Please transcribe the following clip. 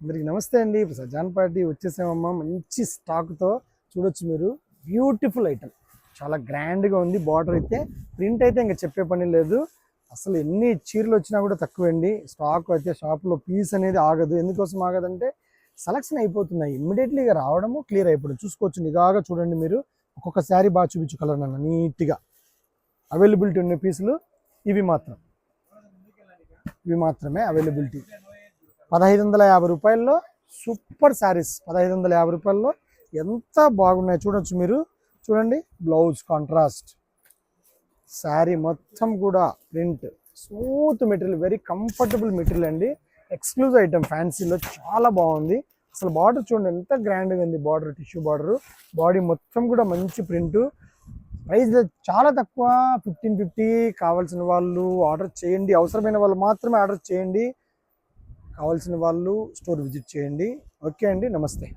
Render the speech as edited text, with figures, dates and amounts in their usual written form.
అందరికీ నమస్తే అండి. ఇప్పుడు సజాన్ పార్టీ వచ్చేసామమ్మా. మంచి స్టాక్తో చూడొచ్చు మీరు. బ్యూటిఫుల్ ఐటమ్, చాలా గ్రాండ్గా ఉంది. బార్డర్ అయితే ప్రింట్ అయితే ఇంకా చెప్పే పని లేదు. అసలు ఎన్ని చీరలు వచ్చినా కూడా తక్కువండి. స్టాక్ అయితే షాప్లో పీస్ అనేది ఆగదు. ఎందుకోసం ఆగదంటే సెలక్షన్ అయిపోతున్నాయి. ఇమ్మీడియట్లీగా రావడము, క్లియర్ అయిపోవడం చూసుకోవచ్చు. నిఘాగా చూడండి మీరు. ఒక్కొక్క శారీ బాగా చూపించు కలర్ నన్ను నీట్గా. అవైలబిలిటీ ఉన్న పీసులు ఇవి మాత్రమే అవైలబిలిటీ. 1550 రూపాయల్లో సూపర్ శారీస్. 1550 రూపాయల్లో ఎంత బాగున్నాయి చూడొచ్చు మీరు. చూడండి, బ్లౌజ్ కాంట్రాస్ట్, శారీ మొత్తం కూడా print, smooth material, very comfortable material అండి. ఎక్స్క్లూజివ్ ఐటమ్, ఫ్యాన్సీలో చాలా బాగుంది. అసలు బార్డర్ చూడండి ఎంత గ్రాండ్గా ఉంది. బార్డర్ టిష్యూ బార్డర్, బాడీ మొత్తం కూడా మంచి ప్రింట్. ప్రైస్ చాలా తక్కువ, 1550. కావాల్సిన వాళ్ళు ఆర్డర్ చేయండి. అవసరమైన వాళ్ళు మాత్రమే ఆర్డర్ చేయండి. కావాల్సిన వాళ్ళు స్టోర్ విజిట్ చేయండి. ఓకే అండి, నమస్తే.